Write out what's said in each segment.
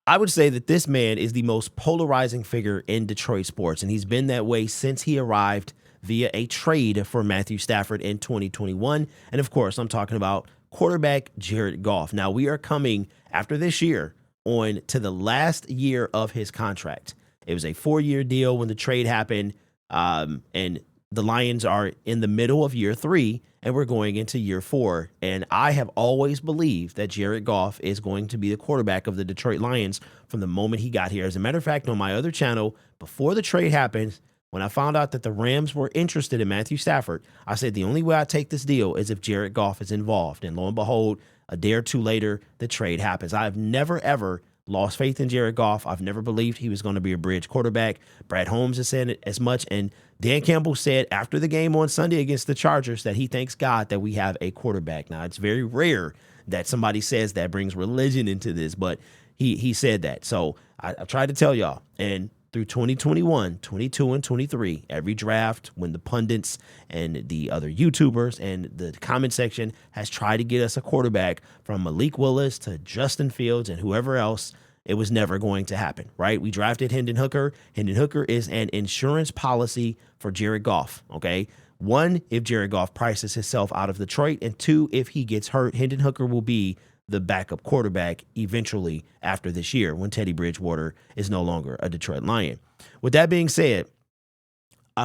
I would say that this man is the most polarizing figure in Detroit sports, and he's been that way since he arrived via a trade for Matthew Stafford in 2021. And of course, I'm talking about quarterback Jared Goff. Now, we are coming after this year on to the last year of his contract. It was a 4-year deal when the trade happened, and the Lions are in the middle of year 3, and we're going into year 4. And I have always believed that Jared Goff is going to be the quarterback of the Detroit Lions from the moment he got here. As a matter of fact, on my other channel, before the trade happened, when I found out that the Rams were interested in Matthew Stafford, I said the only way I take this deal is if Jared Goff is involved. And lo and behold, a day or two later, the trade happens. I have never, ever lost faith in Jared Goff. I've never believed he was going to be a bridge quarterback. Brad Holmes has said it as much. And Dan Campbell said after the game on Sunday against the Chargers that he thanks God that we have a quarterback. Now, it's very rare that somebody says that, brings religion into this, but he said that. So I tried to tell y'all. And through 2021, 22, and 23, every draft, when the pundits and the other YouTubers and the comment section has tried to get us a quarterback from Malik Willis to Justin Fields and whoever else, it was never going to happen, right? We drafted Hendon Hooker. Hendon Hooker is an insurance policy for Jared Goff, okay? 1, if Jared Goff prices himself out of Detroit, and 2, if he gets hurt, Hendon Hooker will be the backup quarterback eventually after this year when Teddy Bridgewater is no longer a Detroit Lion. With that being said,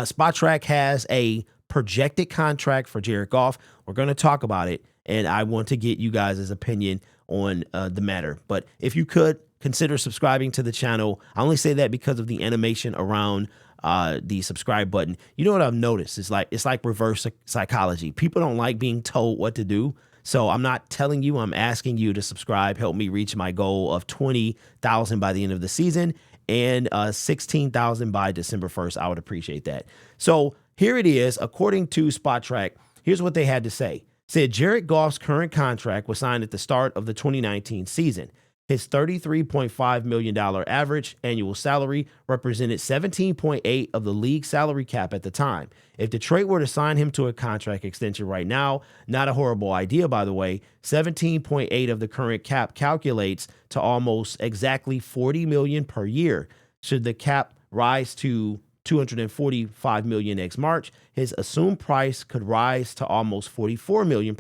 Spot Track has a projected contract for Jared Goff. We're going to talk about it, and I want to get you guys' opinion on the matter. But if you could consider subscribing to the channel, I only say that because of the animation around the subscribe button. You know what I've noticed? It's like reverse psychology. People don't like being told what to do. So I'm not telling you, I'm asking you to subscribe, help me reach my goal of 20,000 by the end of the season and 16,000 by December 1st. I would appreciate that. So here it is. According to Spot Track, here's what they had to say. Said Jared Goff's current contract was signed at the start of the 2019 season. His $33.5 million average annual salary represented 17.8 of the league salary cap at the time. If Detroit were to sign him to a contract extension right now, not a horrible idea, by the way, 17.8 of the current cap calculates to almost exactly $40 million per year. Should the cap rise to $245 million next March, his assumed price could rise to almost $44 million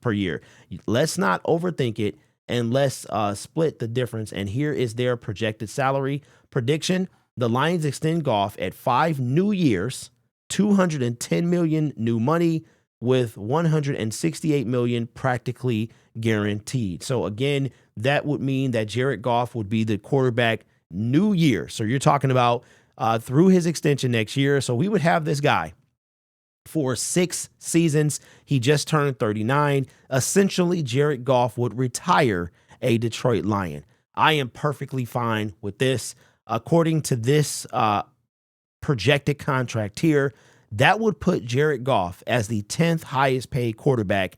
per year. Let's not overthink it. And let's split the difference. And here is their projected salary prediction. The Lions extend Goff at 5 new years, $210 million new money with $168 million practically guaranteed. So again, that would mean that Jared Goff would be the quarterback new year. So you're talking about through his extension next year. So we would have this guy for 6 seasons. He just turned 39. Essentially, Jared Goff would retire a Detroit Lion. I am perfectly fine with this. According to this projected contract here, that would put Jared Goff as the 10th highest paid quarterback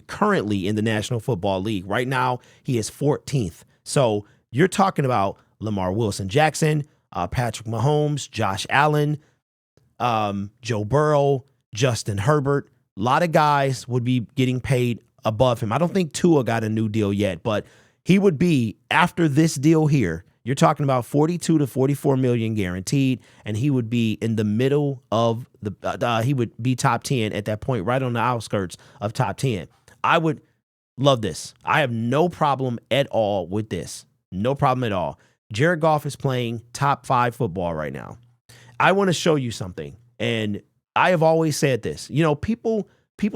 currently in the National Football League. Right now, he is 14th. So you're talking about Lamar Wilson Jackson, Patrick Mahomes, Josh Allen, Joe Burrow, Justin Herbert. A lot of guys would be getting paid above him. I don't think Tua got a new deal yet, but he would be, after this deal here, you're talking about 42 to 44 million guaranteed, and he would be in the middle of he would be top 10 at that point, right on the outskirts of top 10. I would love this. I have no problem at all with this. No problem at all. Jared Goff is playing top 5 football right now. I want to show you something, and I have always said this. You know, people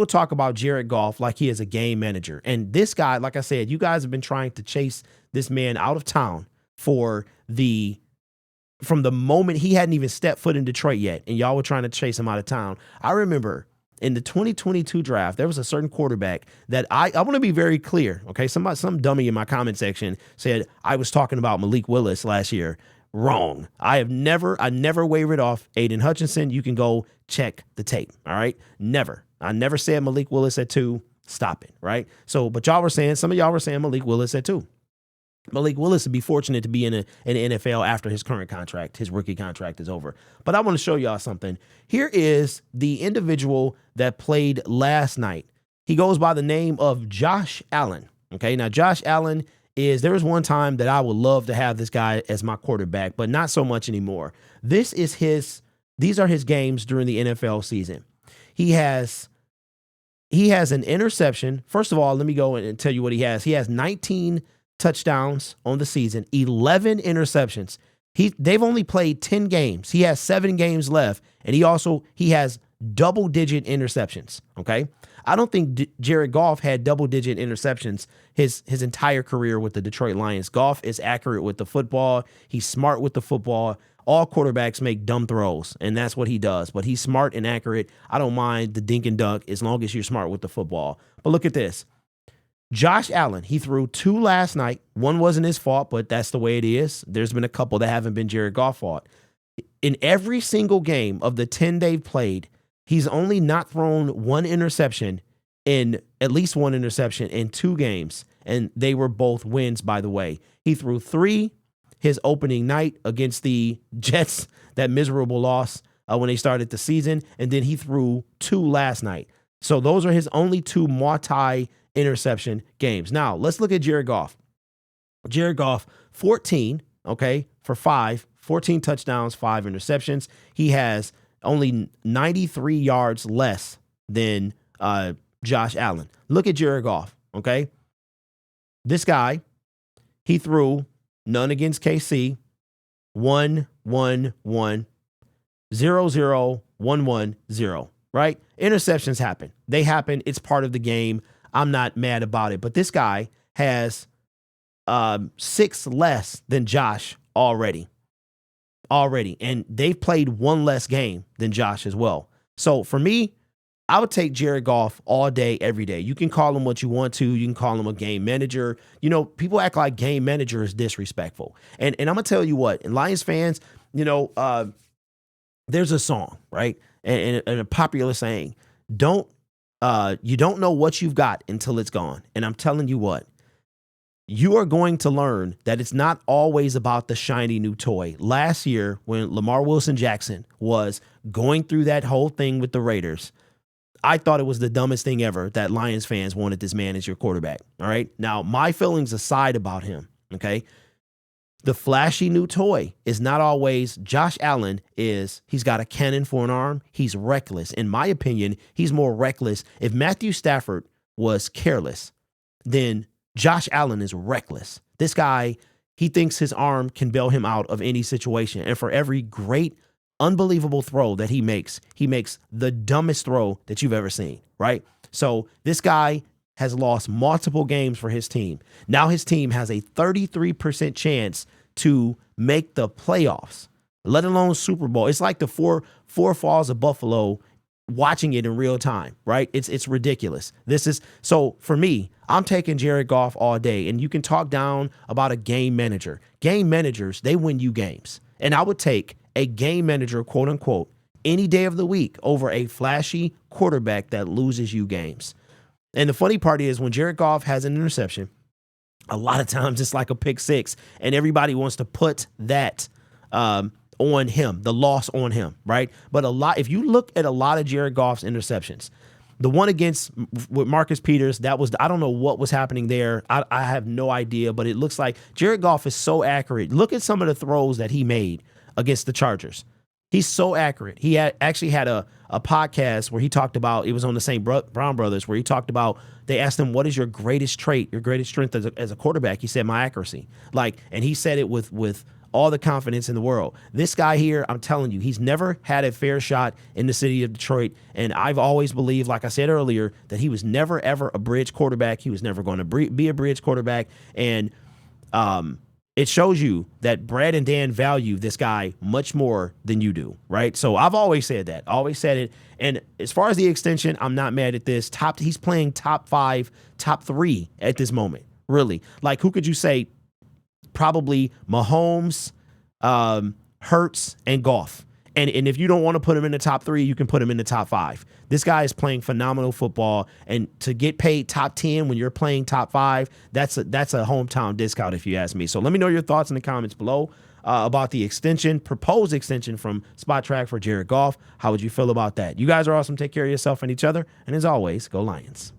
talk about Jared Goff like he is a game manager. And this guy, like I said, you guys have been trying to chase this man out of town from the moment he hadn't even stepped foot in Detroit yet, and y'all were trying to chase him out of town. I remember in the 2022 draft, there was a certain quarterback that I want to be very clear, okay? Some dummy in my comment section said I was talking about Malik Willis last year. Wrong. I never wavered off Aiden Hutchinson. You can go check the tape. All right. Never. I never said Malik Willis at 2. Stop it. Right. So, but some of y'all were saying Malik Willis at 2. Malik Willis would be fortunate to be in the NFL after his current contract, his rookie contract is over. But I want to show y'all something. Here is the individual that played last night. He goes by the name of Josh Allen. Okay. Now, Josh Allen is there was one time that I would love to have this guy as my quarterback, but not so much anymore. These are his games during the NFL season. He has an interception. First of all, let me go and tell you what he has. He has 19 touchdowns on the season, 11 interceptions. They've only played 10 games. He has 7 games left, and he has double-digit interceptions, okay? I don't think Jared Goff had double-digit interceptions his entire career with the Detroit Lions. Goff is accurate with the football. He's smart with the football. All quarterbacks make dumb throws, and that's what he does. But he's smart and accurate. I don't mind the dink and dunk as long as you're smart with the football. But look at this. Josh Allen, he threw 2 last night. One wasn't his fault, but that's the way it is. There's been a couple that haven't been Jared Goff's fault. In every single game of the 10 they've played, he's only not thrown one interception at least one interception in 2 games, and they were both wins, by the way. He threw 3 his opening night against the Jets, that miserable loss when they started the season, and then he threw 2 last night. So those are his only 2 multi-interception games. Now, let's look at Jared Goff. Jared Goff, 14, for 14 touchdowns, 5 interceptions. He has only 93 yards less than Josh Allen. Look at Jared Goff, okay? This guy, he threw none against KC, 1-1-1, 0-0, 1-1-0, right? Interceptions happen. They happen. It's part of the game. I'm not mad about it. But this guy has 6 less than Josh already. And they've played 1 less game than Josh as well. So for me, I would take Jared Goff all day, every day. You can call him what you want to. You can call him a game manager. You know, people act like game manager is disrespectful. And I'm going to tell you what, and Lions fans, there's a song, right? And a popular saying, you don't know what you've got until it's gone. And I'm telling you what, you are going to learn that it's not always about the shiny new toy. Last year, when Lamar Wilson Jackson was going through that whole thing with the Raiders, I thought it was the dumbest thing ever that Lions fans wanted this man as your quarterback. All right. Now, my feelings aside about him, okay, the flashy new toy is not always. Josh Allen he's got a cannon for an arm. He's reckless. In my opinion, he's more reckless. If Matthew Stafford was careless, then Josh Allen is reckless. This guy, he thinks his arm can bail him out of any situation. And for every great, unbelievable throw that he makes the dumbest throw that you've ever seen, right? So this guy has lost multiple games for his team. Now his team has a 33% chance to make the playoffs, let alone Super Bowl. It's like the four falls of Buffalo, watching it in real time, right? It's ridiculous. So for me, I'm taking Jared Goff all day. And you can talk down about a game manager. Game managers, they win you games. And I would take a game manager, quote unquote, any day of the week over a flashy quarterback that loses you games. And the funny part is when Jared Goff has an interception, a lot of times it's like a pick 6, and everybody wants to put that on him, the loss on him, right? But if you look at a lot of Jared Goff's interceptions, the one with Marcus Peters, I don't know what was happening there. I have no idea, but it looks like Jared Goff is so accurate. Look at some of the throws that he made against the Chargers. He's so accurate. He actually had a podcast where he talked about, it was on the same Brown Brothers, where he talked about, they asked him, what is your greatest trait, your greatest strength as a quarterback? He said, my accuracy. And he said it with all the confidence in the world. This guy here, I'm telling you, he's never had a fair shot in the city of Detroit. And I've always believed, like I said earlier, that he was never, ever a bridge quarterback. He was never going to be a bridge quarterback. And it shows you that Brad and Dan value this guy much more than you do, right? So I've always said that, always said it. And as far as the extension, I'm not mad at this. He's playing top 5, top 3 at this moment, really. Like, who could you say? Probably Mahomes, Hurts, and Goff. And if you don't want to put him in the top 3, you can put him in the top 5. This guy is playing phenomenal football, and to get paid top 10 when you're playing top 5, that's a hometown discount, if you ask me. So let me know your thoughts in the comments below about the proposed extension from Spot Track for Jared Goff. How would you feel about that? You guys are awesome. Take care of yourself and each other. And as always, go Lions.